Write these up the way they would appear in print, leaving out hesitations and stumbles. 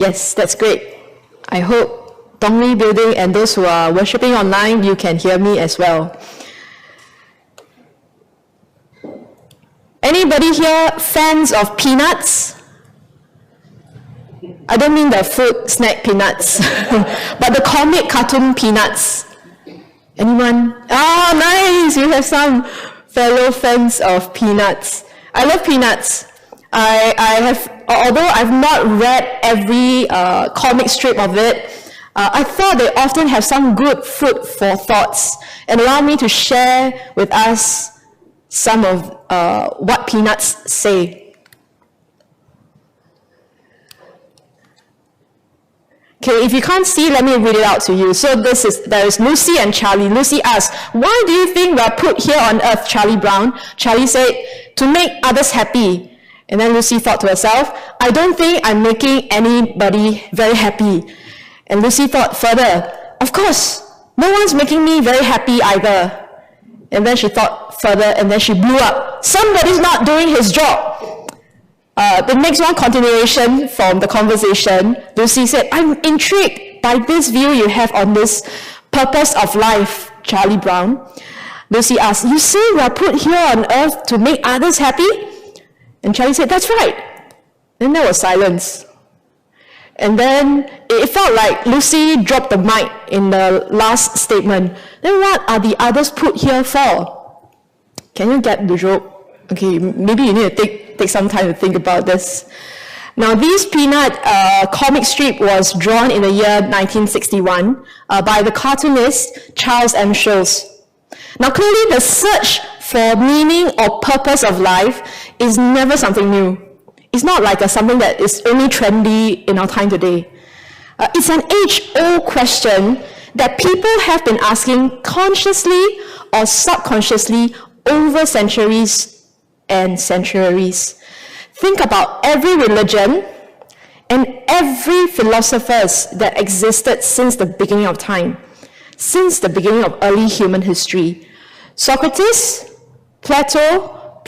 Yes, that's great. I hope Dongri Building and those who are worshipping online, you can hear me as well. Anybody here fans of peanuts? I don't mean the food snack peanuts, but the comic cartoon peanuts. Anyone? Oh, nice! You have some fellow fans of peanuts. I love peanuts. I have, although I've not read every comic strip of it, I thought they often have some good food for thoughts and allow me to share with us some of what peanuts say. Okay, if you can't see, let me read it out to you. So there is Lucy and Charlie. Lucy asks, why do you think we are put here on earth, Charlie Brown? Charlie said, to make others happy. And then Lucy thought to herself, I don't think I'm making anybody very happy. And Lucy thought further, of course, no one's making me very happy either. And then she thought further, and then she blew up. Somebody's not doing his job. The next one, continuation from the conversation, Lucy said, I'm intrigued by this view you have on this purpose of life, Charlie Brown. Lucy asked, you say we are put here on earth to make others happy? And Charlie said, that's right. Then there was silence. And then it felt like Lucy dropped the mic in the last statement. Then what are the others put here for? Can you get the joke? Okay, maybe you need to take some time to think about this. Now, this peanut comic strip was drawn in the year 1961 by the cartoonist Charles M. Schulz. Now, clearly the search for meaning or purpose of life is never something new. It's not like something that is only trendy in our time today. It's an age-old question that people have been asking consciously or subconsciously over centuries and centuries. Think about every religion and every philosophers that existed since the beginning of time, since the beginning of early human history. Socrates, Plato,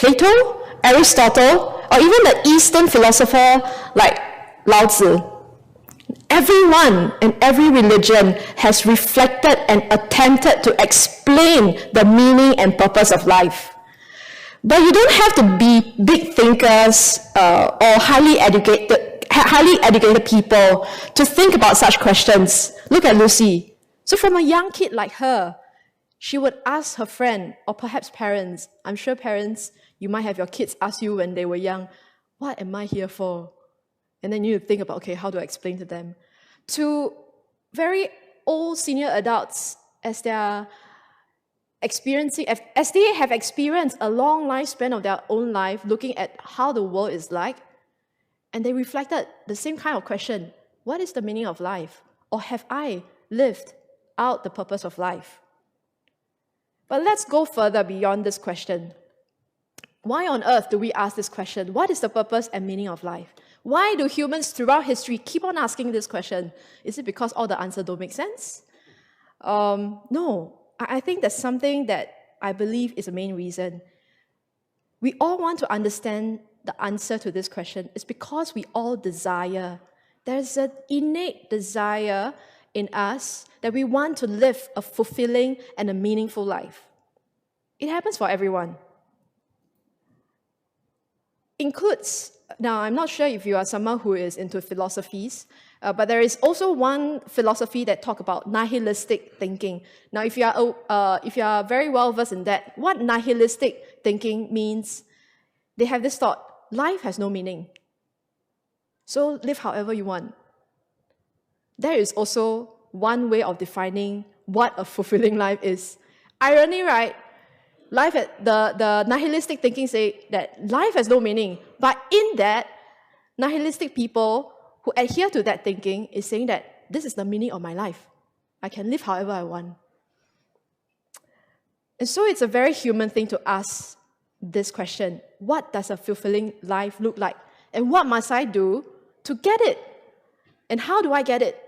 Aristotle, or even the Eastern philosopher like Lao Tzu. Everyone and every religion has reflected and attempted to explain the meaning and purpose of life. But you don't have to be big thinkers or highly educated people to think about such questions. Look at Lucy. So from a young kid like her, she would ask her friend, or perhaps parents, I'm sure parents, you might have your kids ask you when they were young, what am I here for? And then you think about, okay, how do I explain to them? To very old senior adults, as they have experienced a long lifespan of their own life, looking at how the world is like, and they reflected the same kind of question, what is the meaning of life? Or have I lived out the purpose of life? But let's go further beyond this question. Why on earth do we ask this question? What is the purpose and meaning of life? Why do humans throughout history keep on asking this question? Is it because all the answers don't make sense? No. I think there's something that I believe is the main reason. We all want to understand the answer to this question. It's because we all desire. There's an innate desire in us that we want to live a fulfilling and a meaningful life. It happens for everyone. Includes, now I'm not sure if you are someone who is into philosophies, but there is also one philosophy that talks about nihilistic thinking. Now, if you are very well versed in that, what nihilistic thinking means, they have this thought: life has no meaning, so live however you want. There is also one way of defining what a fulfilling life is. Irony, right? The nihilistic thinking say that life has no meaning, but in that, nihilistic people who adhere to that thinking is saying that this is the meaning of my life. I can live however I want. And so it's a very human thing to ask this question: what does a fulfilling life look like? And what must I do to get it? And how do I get it?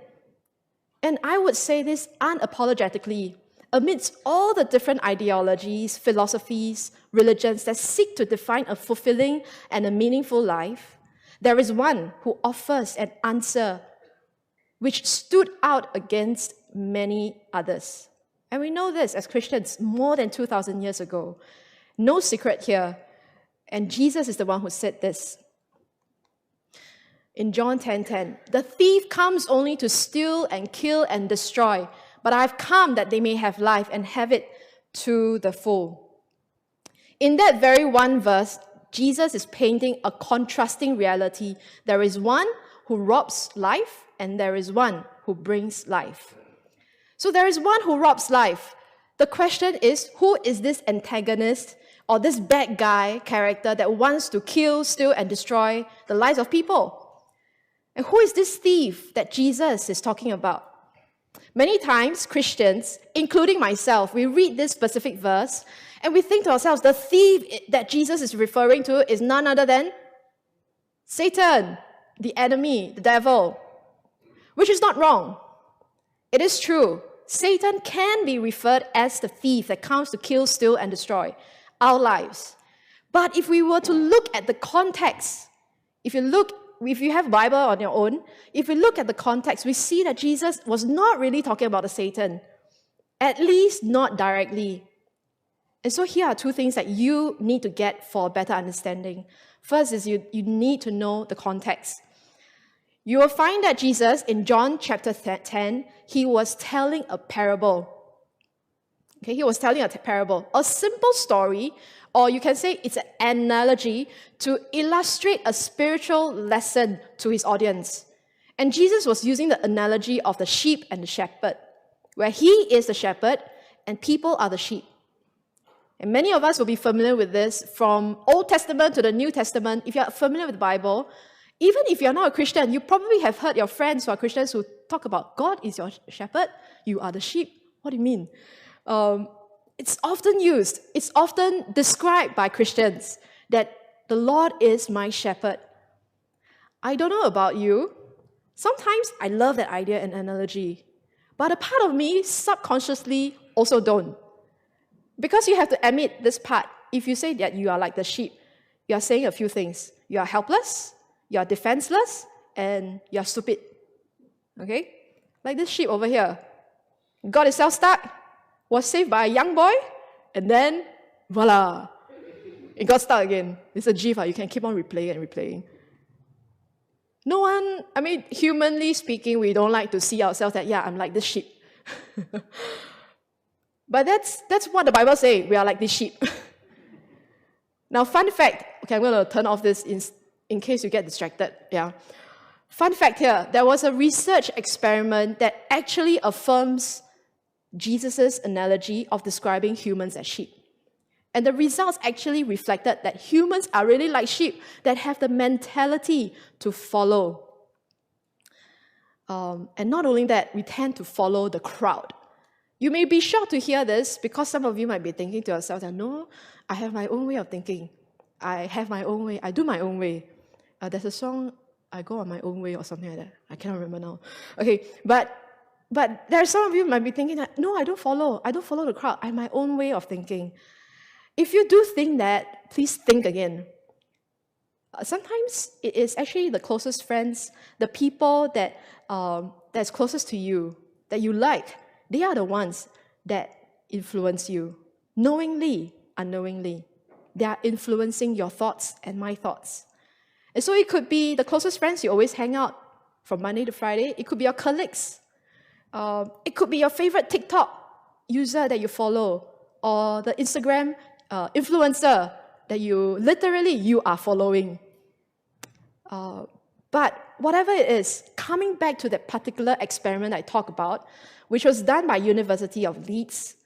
And I would say this unapologetically, amidst all the different ideologies, philosophies, religions that seek to define a fulfilling and a meaningful life, there is one who offers an answer which stood out against many others. And we know this as Christians more than 2,000 years ago. No secret here. And Jesus is the one who said this. In John 10:10, the thief comes only to steal and kill and destroy, but I've come that they may have life and have it to the full. In that very one verse, Jesus is painting a contrasting reality. There is one who robs life, and there is one who brings life. So there is one who robs life. The question is, who is this antagonist or this bad guy character that wants to kill, steal, and destroy the lives of people? And who is this thief that Jesus is talking about? Many times, Christians, including myself, we read this specific verse and we think to ourselves, the thief that Jesus is referring to is none other than Satan, the enemy, the devil, which is not wrong. It is true. Satan can be referred as the thief that comes to kill, steal, and destroy our lives. But if we were to look at the context, if you have Bible on your own, if we look at the context, we see that Jesus was not really talking about the Satan, at least not directly. And so here are two things that you need to get for a better understanding. First is you need to know the context. You will find that Jesus, in John chapter 10, he was telling a parable. Okay, he was telling a parable, a simple story, or you can say it's an analogy to illustrate a spiritual lesson to his audience. And Jesus was using the analogy of the sheep and the shepherd, where he is the shepherd and people are the sheep. And many of us will be familiar with this from Old Testament to the New Testament. If you're familiar with the Bible, even if you're not a Christian, you probably have heard your friends who are Christians who talk about God is your shepherd, you are the sheep. What do you mean? It's often used, it's often described by Christians that the Lord is my shepherd. I don't know about you. Sometimes I love that idea and analogy, but a part of me subconsciously also don't. Because you have to admit this part. If you say that you are like the sheep, you are saying a few things. You are helpless, you are defenseless, and you are stupid. Okay? Like this sheep over here. Got itself stuck, was saved by a young boy, and then, voila, it got stuck again. It's a GIF, you can keep on replaying and replaying. No one, humanly speaking, we don't like to see ourselves that, yeah, I'm like this sheep. But that's what the Bible says, we are like this sheep. Now, fun fact, okay, I'm going to turn off this in case you get distracted, yeah. Fun fact here, there was a research experiment that actually affirms Jesus' analogy of describing humans as sheep. And the results actually reflected that humans are really like sheep that have the mentality to follow. And not only that, we tend to follow the crowd. You may be shocked to hear this because some of you might be thinking to yourselves, no, I have my own way of thinking. I have my own way. I do my own way. There's a song, I go on my own way or something like that. I cannot remember now. Okay, but there are some of you who might be thinking that, no, I don't follow the crowd. I have my own way of thinking. If you do think that, please think again. Sometimes it is actually the closest friends, the people that's closest to you, that you like, they are the ones that influence you, knowingly, unknowingly. They are influencing your thoughts and my thoughts. And so it could be the closest friends you always hang out from Monday to Friday. It could be your colleagues. It could be your favorite TikTok user that you follow, or the Instagram influencer that you are following. But whatever it is, coming back to that particular experiment I talked about, which was done by University of Leeds,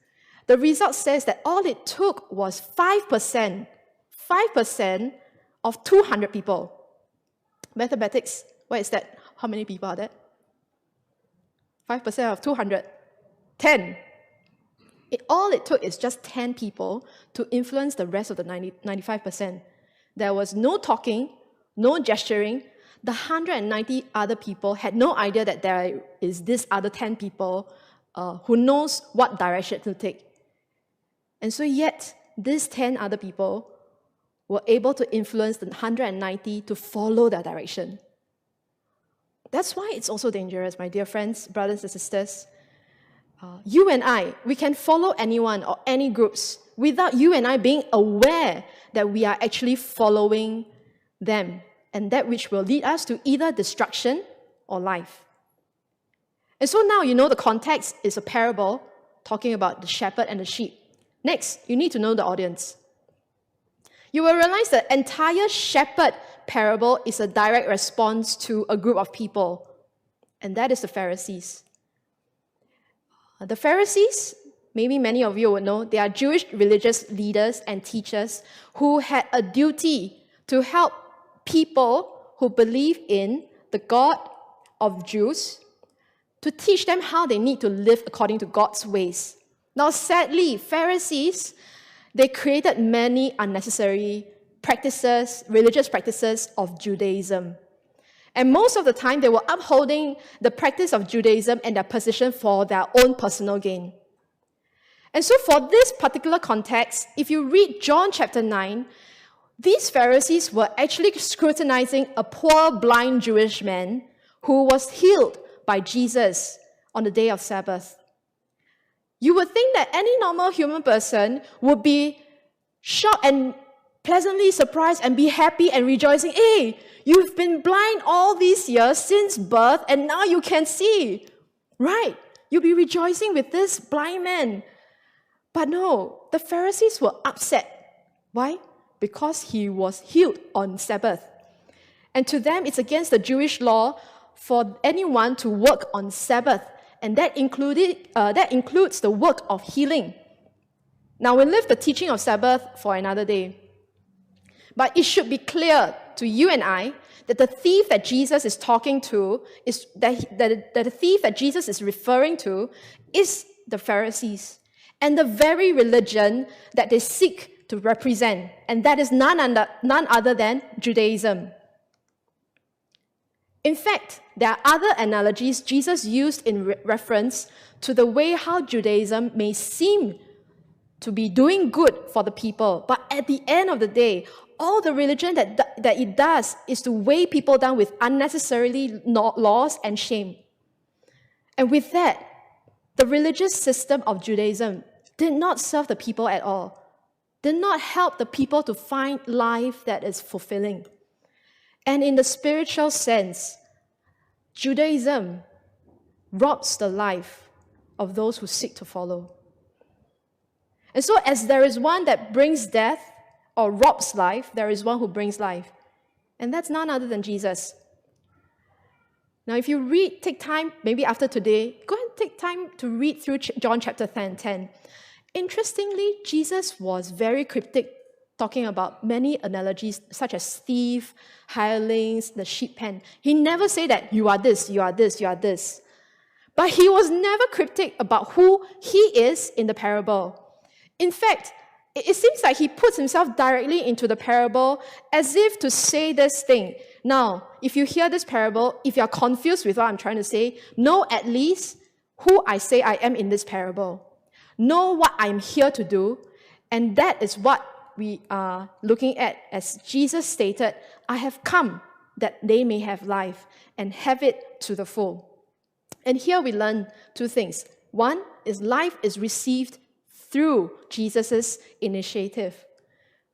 the result says that all it took was 5% of 200 people. Mathematics, what is that? How many people are there? 5% of 200. 10. All it took is just 10 people to influence the rest of the 95%. There was no talking, no gesturing. The 190 other people had no idea that there is this other 10 people who knows what direction to take. And so yet, these 10 other people were able to influence the 190 to follow their direction. That's why it's also dangerous, my dear friends, brothers and sisters. You and I, we can follow anyone or any groups without you and I being aware that we are actually following them, and that which will lead us to either destruction or life. And so now you know the context is a parable talking about the shepherd and the sheep. Next, you need to know the audience. You will realize the entire shepherd parable is a direct response to a group of people, and that is the Pharisees. The Pharisees, maybe many of you would know, they are Jewish religious leaders and teachers who had a duty to help people who believe in the God of Jews, to teach them how they need to live according to God's ways. Now, sadly, Pharisees, they created many unnecessary practices, religious practices of Judaism. And most of the time, they were upholding the practice of Judaism and their position for their own personal gain. And so for this particular context, if you read John chapter 9, these Pharisees were actually scrutinizing a poor blind Jewish man who was healed by Jesus on the day of Sabbath. You would think that any normal human person would be shocked and pleasantly surprised and be happy and rejoicing. Hey, you've been blind all these years since birth and now you can see. Right? You'll be rejoicing with this blind man. But no, the Pharisees were upset. Why? Because he was healed on Sabbath. And to them, it's against the Jewish law for anyone to work on Sabbath. And that includes the work of healing. Now, we'll leave the teaching of Sabbath for another day. But it should be clear to you and I that the thief that Jesus is talking to, is that the thief that Jesus is referring to is the Pharisees and the very religion that they seek to represent. And that is none other than Judaism. In fact, there are other analogies Jesus used in reference to the way how Judaism may seem to be doing good for the people, but at the end of the day, all the religion that it does is to weigh people down with unnecessarily laws and shame. And with that, the religious system of Judaism did not serve the people at all, did not help the people to find life that is fulfilling. And in the spiritual sense, Judaism robs the life of those who seek to follow. And so as there is one that brings death or robs life, there is one who brings life. And that's none other than Jesus. Now, if you take time, maybe after today, go and take time to read through John chapter 10. Interestingly, Jesus was very cryptic, talking about many analogies such as thief, hirelings, the sheep pen. He never said that you are this, you are this, you are this. But he was never cryptic about who he is in the parable. In fact, it seems like he puts himself directly into the parable as if to say this thing. Now, if you hear this parable, if you're confused with what I'm trying to say, know at least who I say I am in this parable. Know what I'm here to do, and that is what we are looking at as Jesus stated, I have come that they may have life and have it to the full. And here we learn two things. One is life is received through Jesus' initiative.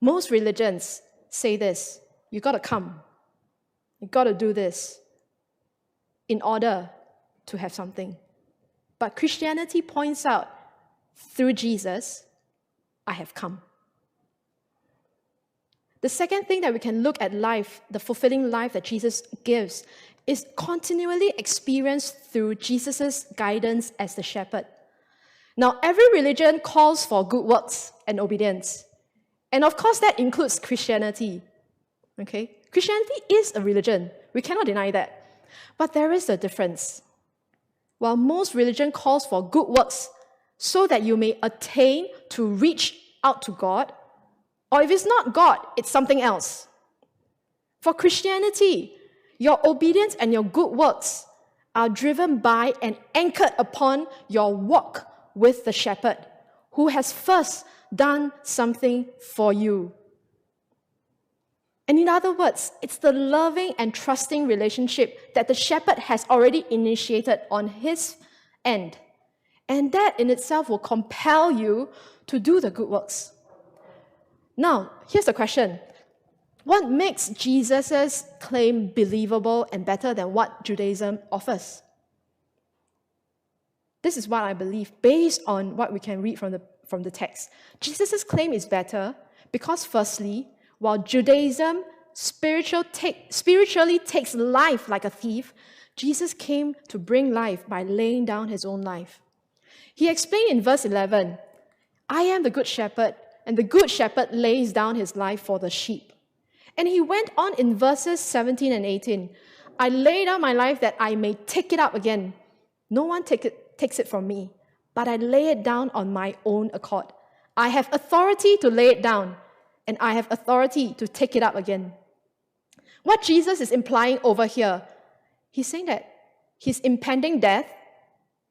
Most religions say this, you got to come, you got to do this in order to have something. But Christianity points out, through Jesus, I have come. The second thing that we can look at life, the fulfilling life that Jesus gives, is continually experienced through Jesus' guidance as the shepherd. Now, every religion calls for good works and obedience. And of course, that includes Christianity. Okay? Christianity is a religion. We cannot deny that. But there is a difference. While most religion calls for good works so that you may attain to reach out to God, or if it's not God, it's something else. For Christianity, your obedience and your good works are driven by and anchored upon your walk with the shepherd, who has first done something for you. And in other words, it's the loving and trusting relationship that the shepherd has already initiated on his end. And that in itself will compel you to do the good works. Now, here's the question. What makes Jesus' claim believable and better than what Judaism offers? This is what I believe based on what we can read from the text. Jesus' claim is better because firstly, while Judaism spiritually takes life like a thief, Jesus came to bring life by laying down his own life. He explained in verse 11, I am the good shepherd, and the good shepherd lays down his life for the sheep. And he went on in verses 17 and 18, I lay down my life that I may take it up again. No one takes it from me, but I lay it down on my own accord. I have authority to lay it down, and I have authority to take it up again. What Jesus is implying over here, he's saying that his impending death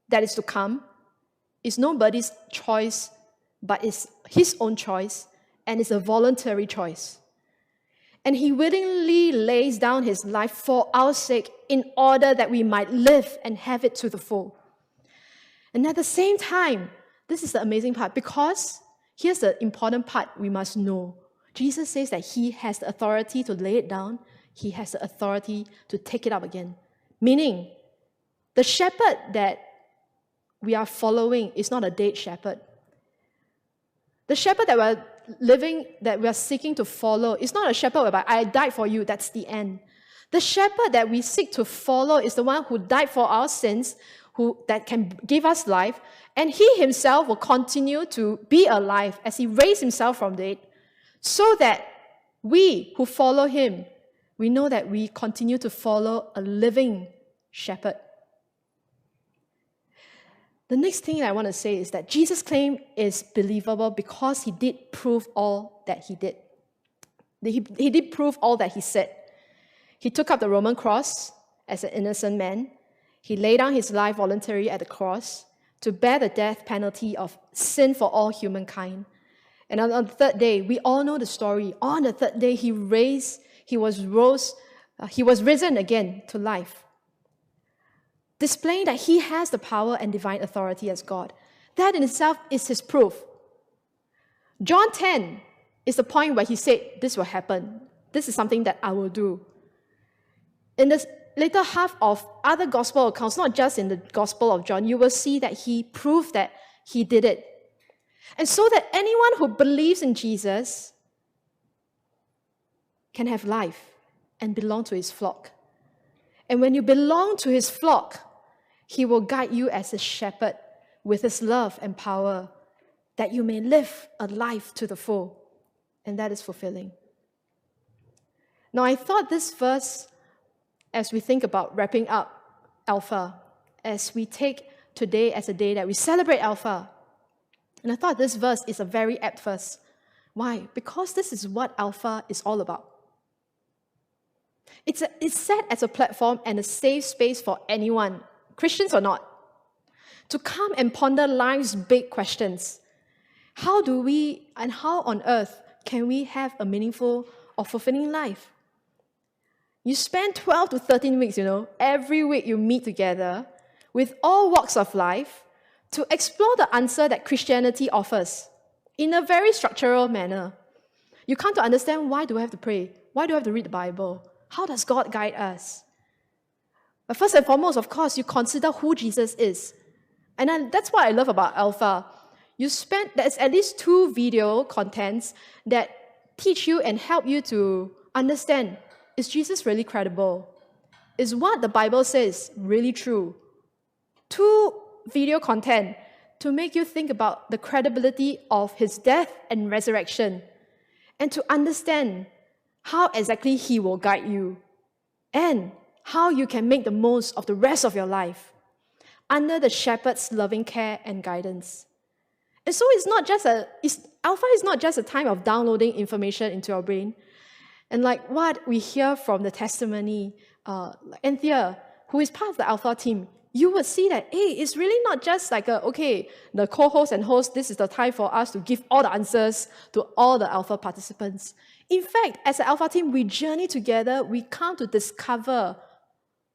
that is to come is nobody's choice, but is his own choice, and is a voluntary choice. And he willingly lays down his life for our sake in order that we might live and have it to the full. And at the same time, this is the amazing part, because here's the important part we must know. Jesus says that he has the authority to lay it down, he has the authority to take it up again. Meaning, the shepherd that we are following is not a dead shepherd. The shepherd that we are seeking to follow is not a shepherd whereby I died for you, that's the end. The shepherd that we seek to follow is the one who died for our sins, that can give us life, and he himself will continue to be alive as he raised himself from the dead, so that we who follow him, we know that we continue to follow a living shepherd. The next thing I want to say is that Jesus' claim is believable because he did prove all that he did. He did prove all that he said. He took up the Roman cross as an innocent man. He laid down his life voluntarily at the cross to bear the death penalty of sin for all humankind. And on the third day, we all know the story. On the third day, he was risen again to life, displaying that he has the power and divine authority as God. That in itself is his proof. John 10 is the point where he said, this will happen. This is something that I will do. In the later half of other gospel accounts, not just in the Gospel of John, you will see that he proved that he did it. And so that anyone who believes in Jesus can have life and belong to his flock. And when you belong to his flock, he will guide you as a shepherd with his love and power, that you may live a life to the full. And that is fulfilling. Now, I thought this verse, as we think about wrapping up Alpha, as we take today as a day that we celebrate Alpha, and I thought this verse is a very apt verse. Why? Because this is what Alpha is all about. It's set as a platform and a safe space for anyone, Christians or not, to come and ponder life's big questions. How on earth can we have a meaningful or fulfilling life? You spend 12 to 13 weeks, every week you meet together with all walks of life to explore the answer that Christianity offers in a very structural manner. You come to understand, why do I have to pray? Why do I have to read the Bible? How does God guide us? But first and foremost, of course, you consider who Jesus is. And that's what I love about Alpha. There's at least 2 video contents that teach you and help you to understand, is Jesus really credible? Is what the Bible says really true? 2 video content to make you think about the credibility of his death and resurrection, and to understand how exactly he will guide you, and how you can make the most of the rest of your life under the shepherd's loving care and guidance. And so Alpha is not just a time of downloading information into your brain. And like what we hear from the testimony, Anthea, who is part of the Alpha team, you would see that, hey, it's really not just like the co-host and host, this is the time for us to give all the answers to all the Alpha participants. In fact, as an Alpha team, we journey together, we come to discover,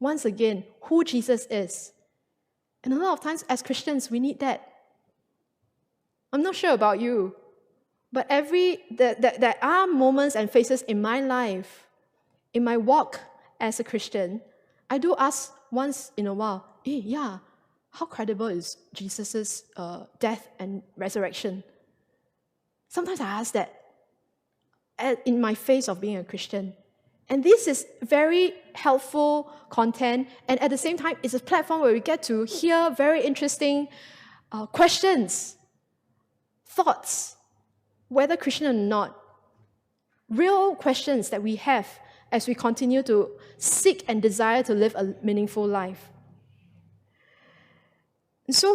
once again, who Jesus is. And a lot of times, as Christians, we need that. I'm not sure about you, but there are moments and phases in my life, in my walk as a Christian, I do ask once in a while, how credible is Jesus' death and resurrection? Sometimes I ask that in my phase of being a Christian. And this is very helpful content, and at the same time, it's a platform where we get to hear very interesting questions, thoughts, whether Christian or not, real questions that we have as we continue to seek and desire to live a meaningful life. So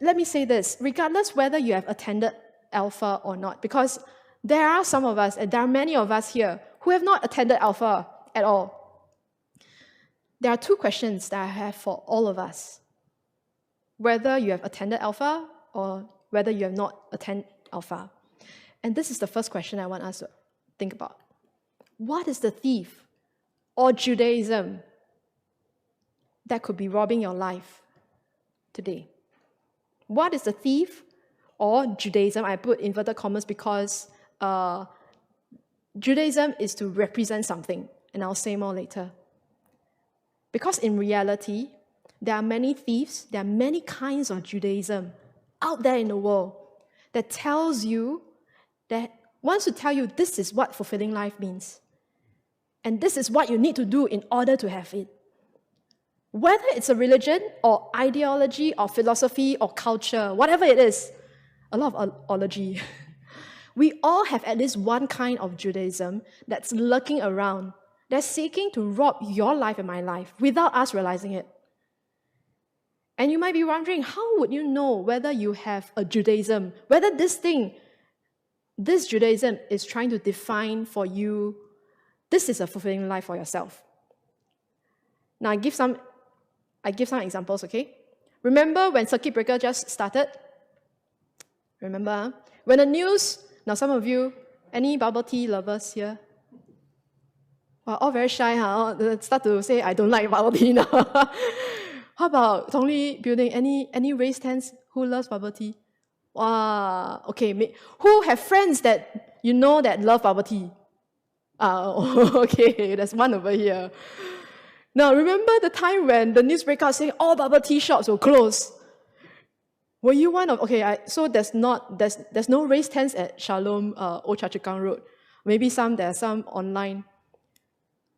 let me say this, regardless whether you have attended Alpha or not, because there are some of us, and there are many of us here, who have not attended Alpha at all. There are two questions that I have for all of us. Whether you have attended Alpha or whether you have not attended Alpha. And this is the first question I want us to think about. What is the thief or Judaism that could be robbing your life today? What is the thief or Judaism? I put inverted commas because Judaism is to represent something, and I'll say more later. Because in reality, there are many thieves, there are many kinds of Judaism out there in the world that wants to tell you this is what fulfilling life means. And this is what you need to do in order to have it. Whether it's a religion or ideology or philosophy or culture, whatever it is, a lot of ology. We all have at least one kind of Judaism that's lurking around, that's seeking to rob your life and my life without us realizing it. And you might be wondering, how would you know whether you have a Judaism, whether this Judaism is trying to define for you, this is a fulfilling life for yourself. Now, I give some examples, okay? Remember when circuit breaker just started? Remember? When the news, now some of you, any bubble tea lovers here? Well, all very shy, huh? They start to say, I don't like bubble tea now. How about Tongli building? Any raised hands who loves bubble tea? Wow, okay. Who have friends that you know that love bubble tea? Okay, there's one over here. Now, remember the time when the news broke out saying all bubble tea shops will close? Were you one of, so there's no raised hands at Shalom, Old Choa Chu Kang Road. Maybe there are some online.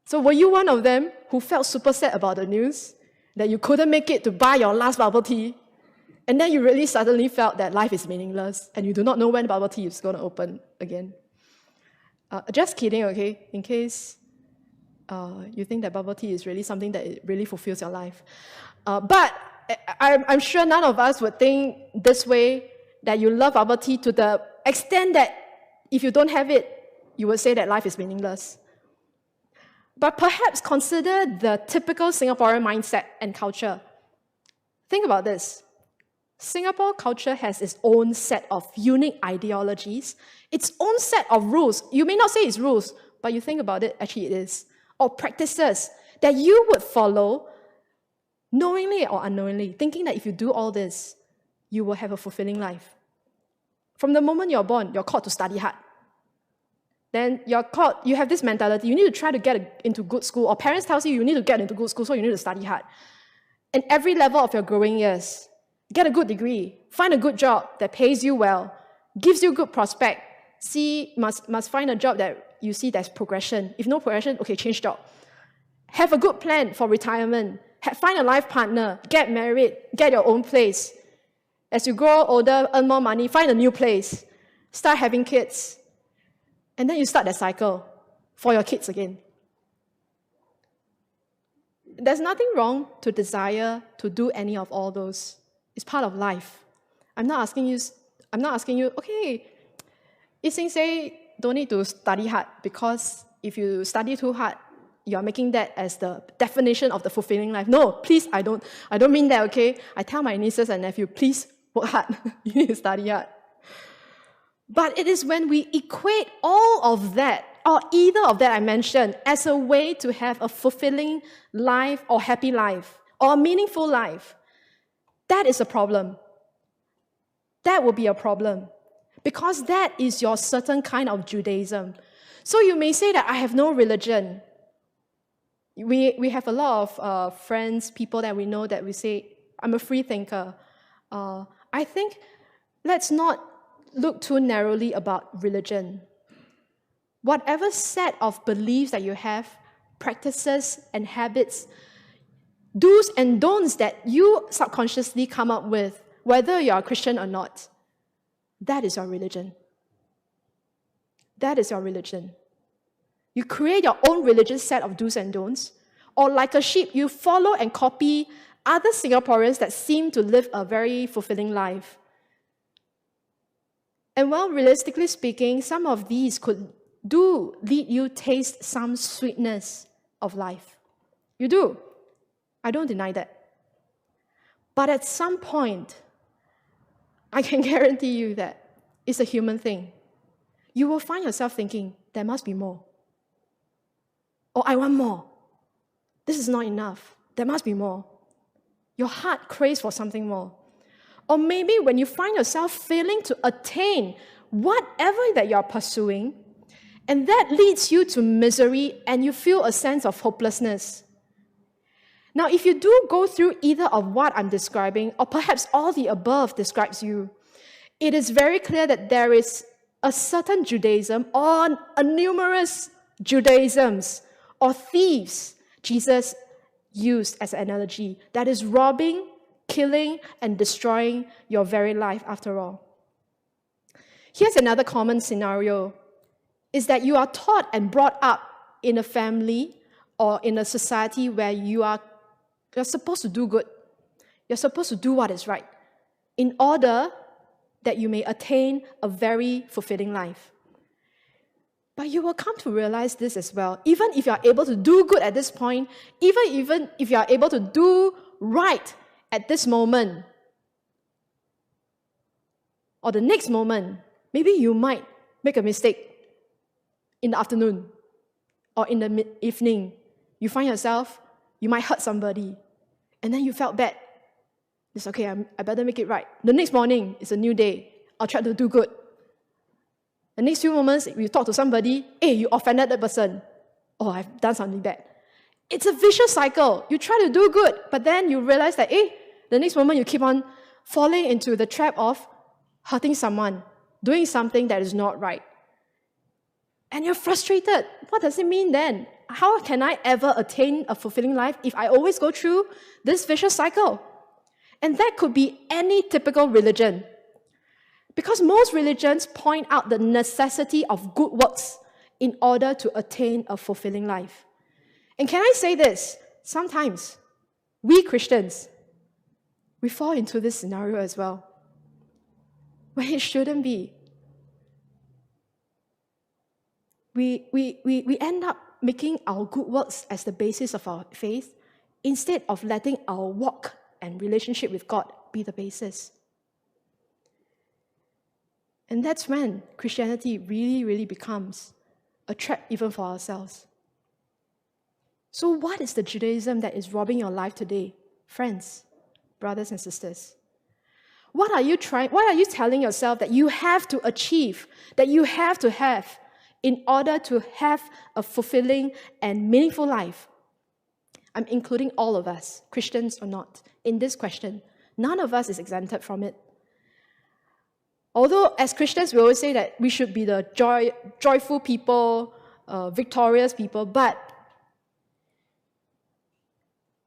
So were you one of them who felt super sad about the news, that you couldn't make it to buy your last bubble tea? And then you really suddenly felt that life is meaningless and you do not know when bubble tea is going to open again. Just kidding, okay? In case you think that bubble tea is really something that it really fulfills your life. But I'm sure none of us would think this way, that you love bubble tea to the extent that if you don't have it, you would say that life is meaningless. But perhaps consider the typical Singaporean mindset and culture. Think about this. Singapore culture has its own set of unique ideologies, its own set of rules. You may not say it's rules, but you think about it, actually it is. Or practices that you would follow knowingly or unknowingly, thinking that if you do all this, you will have a fulfilling life. From the moment you're born, you're called to study hard. Then you have this mentality, you need to try to get into good school, or parents tell you need to get into good school, so you need to study hard. And every level of your growing years, get a good degree, find a good job that pays you well, gives you good prospect. Must find a job that you see there's progression. If no progression, okay, change job. Have a good plan for retirement. Find a life partner, get married, get your own place. As you grow older, earn more money, find a new place, start having kids. And then you start that cycle for your kids again. There's nothing wrong to desire to do any of all those. It's part of life. I'm not asking you, okay, Ising say don't need to study hard, because if you study too hard, you're making that as the definition of the fulfilling life. No, please, I don't mean that, okay? I tell my nieces and nephews, please work hard. You need to study hard. But it is when we equate all of that, or either of that I mentioned, as a way to have a fulfilling life or happy life or a meaningful life, that is a problem. That will be a problem. Because that is your certain kind of Judaism. So you may say that I have no religion. We have a lot of friends, people that we know that we say, I'm a free thinker. I think let's not look too narrowly about religion. Whatever set of beliefs that you have, practices and habits, do's and don'ts that you subconsciously come up with, whether you're a Christian or not, that is your religion. That is your religion. You create your own religious set of do's and don'ts, or like a sheep, you follow and copy other Singaporeans that seem to live a very fulfilling life. And while realistically speaking, some of these could lead you taste some sweetness of life. You do. I don't deny that. But at some point, I can guarantee you that it's a human thing. You will find yourself thinking, there must be more. Or I want more. This is not enough. There must be more. Your heart craves for something more. Or maybe when you find yourself failing to attain whatever that you're pursuing, and that leads you to misery and you feel a sense of hopelessness. Now, if you do go through either of what I'm describing, or perhaps all the above describes you, it is very clear that there is a certain Judaism or a numerous Judaisms or thieves Jesus used as an analogy that is robbing, killing, and destroying your very life after all. Here's another common scenario, is that you are taught and brought up in a family or in a society where you're supposed to do good. You're supposed to do what is right in order that you may attain a very fulfilling life. But you will come to realize this as well. Even if you are able to do good at this point, even if you are able to do right at this moment, or the next moment, maybe you might make a mistake in the afternoon or in the evening. You find yourself, you might hurt somebody, and then you felt bad. It's okay, I better make it right. The next morning, it's a new day. I'll try to do good. The next few moments, you talk to somebody, hey, you offended that person. Oh, I've done something bad. It's a vicious cycle. You try to do good, but then you realize that, hey, the next moment you keep on falling into the trap of hurting someone, doing something that is not right. And you're frustrated. What does it mean then? How can I ever attain a fulfilling life if I always go through this vicious cycle? And that could be any typical religion. Because most religions point out the necessity of good works in order to attain a fulfilling life. And can I say this? Sometimes we Christians, we fall into this scenario as well, when it shouldn't be. We end up making our good works as the basis of our faith instead of letting our walk and relationship with God be the basis. And that's when Christianity really, really becomes a trap even for ourselves. So what is the Judaism that is robbing your life today? Friends, brothers and sisters. What are you telling yourself that you have to achieve, that you have to have in order to have a fulfilling and meaningful life? I'm including all of us, Christians or not, in this question. None of us is exempted from it. Although as Christians, we always say that we should be the joyful people, victorious people, but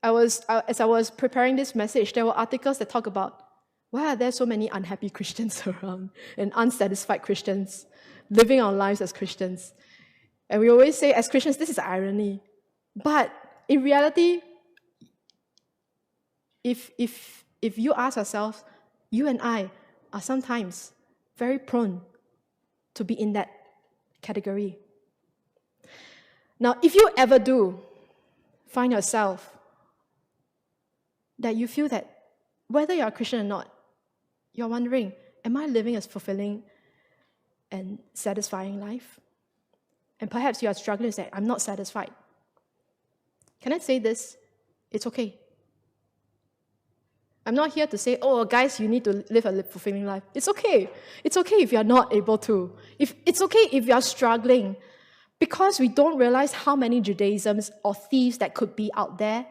as I was preparing this message, there were articles that talk about why are there so many unhappy Christians around and unsatisfied Christians living our lives as Christians. And we always say, as Christians, this is irony. But in reality, if you ask ourselves, you and I are sometimes very prone to be in that category. Now, if you ever do, find yourself that you feel that whether you're a Christian or not, you're wondering, am I living a fulfilling and satisfying life? And perhaps you are struggling to say, I'm not satisfied. Can I say this? It's okay. I'm not here to say, oh, guys, you need to live a fulfilling life. It's okay. It's okay if you're not able to. It's okay if you're struggling. Because we don't realize how many Judaisms or thieves that could be out there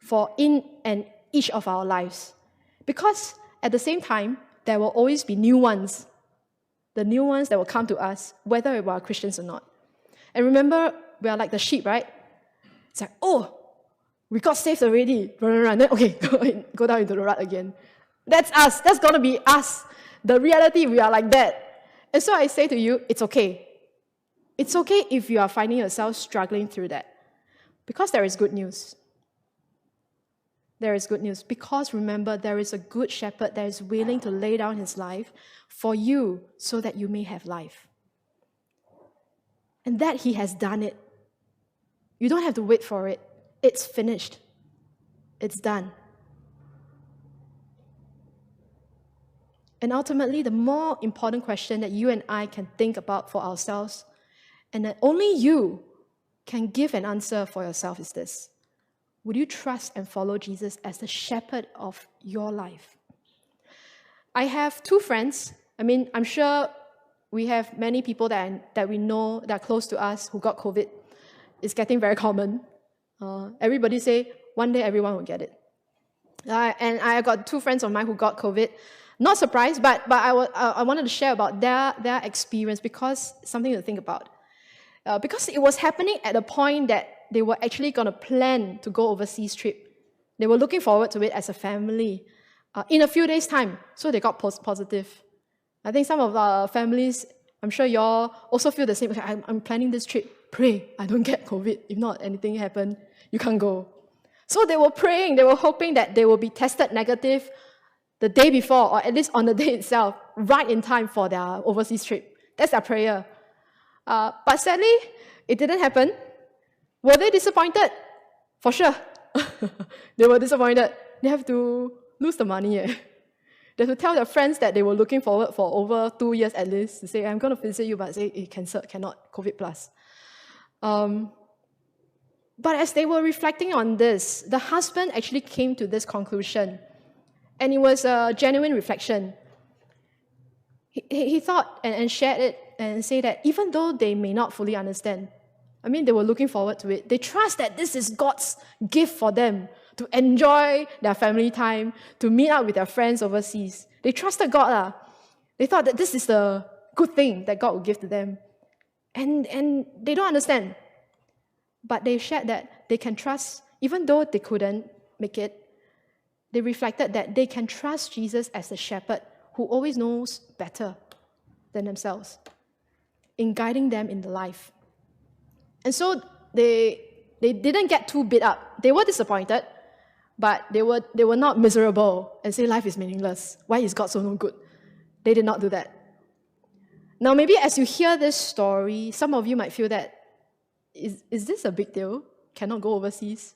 for in and each of our lives. Because at the same time, there will always be new ones. The new ones that will come to us, whether we are Christians or not. And remember, we are like the sheep, right? It's like, oh, we got saved already. Run. Then, okay, go down into the rut again. That's us. That's going to be us. The reality, we are like that. And so I say to you, it's okay. It's okay if you are finding yourself struggling through that. Because there is good news. There is good news. Because remember, there is a good shepherd that is willing to lay down his life for you so that you may have life. And that he has done it. You don't have to wait for it. It's finished. It's done. And ultimately, the more important question that you and I can think about for ourselves, and that only you can give an answer for yourself, is this. Would you trust and follow Jesus as the shepherd of your life? I have two friends. I'm sure we have many people that we know that are close to us who got COVID. It's getting very common. Everybody say, one day everyone will get it. And I got two friends of mine who got COVID. Not surprised, but I wanted to share about their experience because something to think about. Because it was happening at a point that they were actually going to plan to go overseas trip. They were looking forward to it as a family in a few days' time. So they got positive. I think some of our families, I'm sure you all also feel the same. Okay, I'm planning this trip. Pray I don't get COVID. If not, anything happen, you can't go. So they were praying. They were hoping that they will be tested negative the day before, or at least on the day itself, right in time for their overseas trip. That's their prayer. But sadly, it didn't happen. Were they disappointed? For sure. They were disappointed. They have to lose the money. They have to tell their friends that they were looking forward for over 2 years at least to say, I'm going to visit you, but say, cancelled, cannot, COVID plus. But as they were reflecting on this, the husband actually came to this conclusion. And it was a genuine reflection. He thought and shared it and said that even though they may not fully understand, they were looking forward to it. They trust that this is God's gift for them to enjoy their family time, to meet up with their friends overseas. They trusted God. They thought that this is the good thing that God would give to them. And they don't understand. But they shared that they can trust, even though they couldn't make it, they reflected that they can trust Jesus as the shepherd who always knows better than themselves in guiding them in the life. And so they didn't get too beat up. They were disappointed, but they were not miserable and say life is meaningless. Why is God so no good? They did not do that. Now, maybe as you hear this story, some of you might feel that, is this a big deal? Cannot go overseas?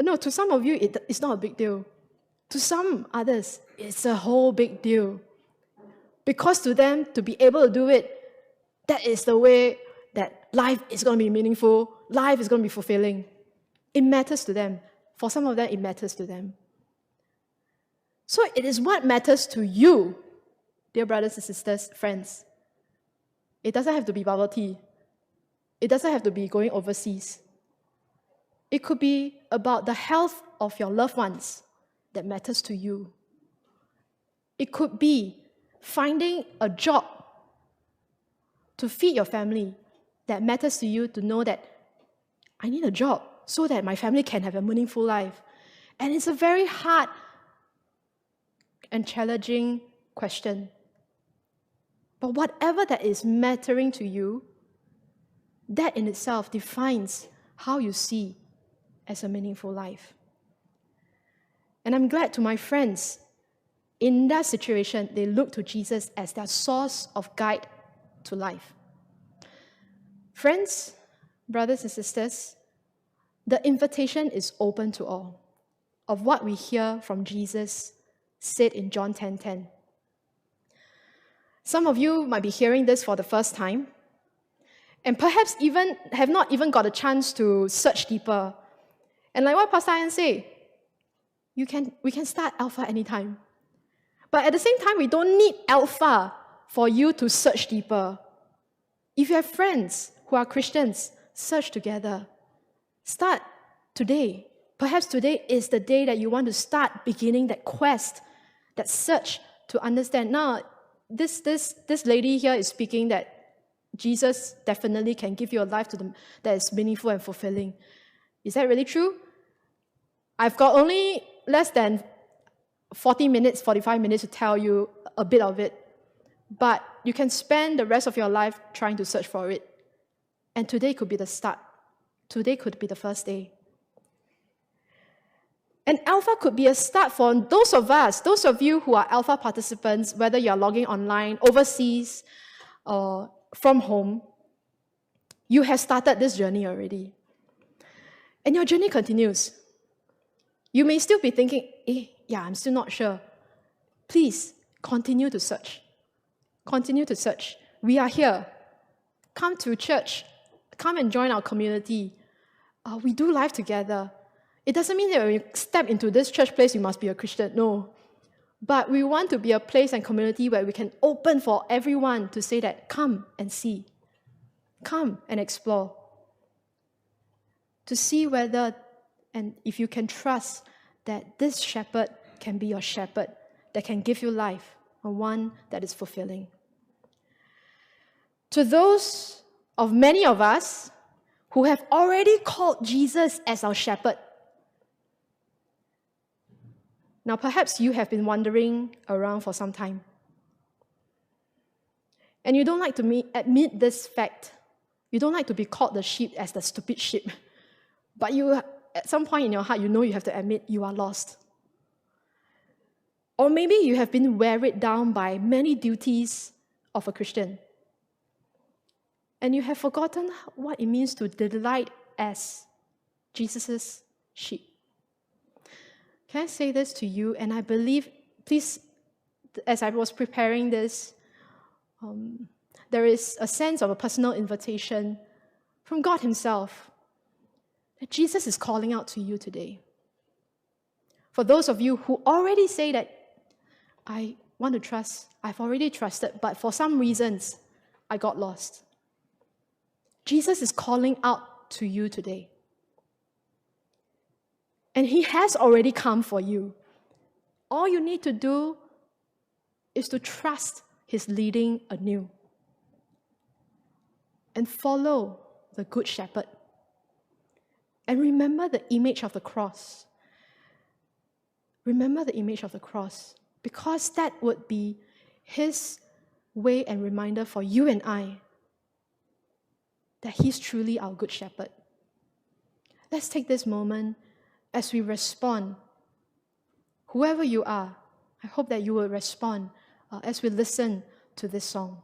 No, to some of you, it's not a big deal. To some others, it's a whole big deal. Because to them, to be able to do it, that is the way that life is going to be meaningful, life is going to be fulfilling. It matters to them. For some of them, it matters to them. So it is what matters to you, dear brothers and sisters, friends. It doesn't have to be bubble tea. It doesn't have to be going overseas. It could be about the health of your loved ones that matters to you. It could be finding a job to feed your family that matters to you, to know that I need a job so that my family can have a meaningful life. And it's a very hard and challenging question. But whatever that is mattering to you, that in itself defines how you see as a meaningful life. And I'm glad to my friends, in that situation, they look to Jesus as their source of guide to life. Friends, brothers and sisters, The invitation is open to all of what we hear from Jesus said in John 10:10. Some of you might be hearing this for the first time, and perhaps even have not even got a chance to search deeper. And like what Pastor Ian said, we can start Alpha anytime. But at the same time, we don't need Alpha for you to search deeper. If you have friends who are Christians, search together. Start today. Perhaps today is the day that you want to start beginning that quest, that search to understand. Now, this lady here is speaking that Jesus definitely can give you a life that is meaningful and fulfilling. Is that really true? I've got only less than 45 minutes to tell you a bit of it. But you can spend the rest of your life trying to search for it. And today could be the start. Today could be the first day. And Alpha could be a start for those of you who are Alpha participants, whether you're logging online, overseas, or from home. You have started this journey already. And your journey continues. You may still be thinking, I'm still not sure. Please, continue to search. Continue to search. We are here. Come to church. Come and join our community. We do life together. It doesn't mean that when you step into this church place, you must be a Christian. No. But we want to be a place and community where we can open for everyone to say that, come and see. Come and explore. To see whether, and if you can trust that this shepherd can be your shepherd, that can give you life, and one that is fulfilling. To those of many of us who have already called Jesus as our shepherd, now perhaps you have been wandering around for some time, and you don't like to admit this fact. You don't like to be called the sheep as the stupid sheep, but you, at some point in your heart, you know you have to admit you are lost. Or maybe you have been weighed down by many duties of a Christian, and you have forgotten what it means to delight as Jesus' sheep. Can I say this to you? And I believe, please, as I was preparing this, there is a sense of a personal invitation from God Himself that Jesus is calling out to you today. For those of you who already say that, I want to trust, I've already trusted, but for some reasons, I got lost. Jesus is calling out to you today. And He has already come for you. All you need to do is to trust His leading anew and follow the Good Shepherd. And remember the image of the cross. Remember the image of the cross, because that would be His way and reminder for you and I that He's truly our Good Shepherd. Let's take this moment as we respond. Whoever you are, I hope that you will respond as we listen to this song.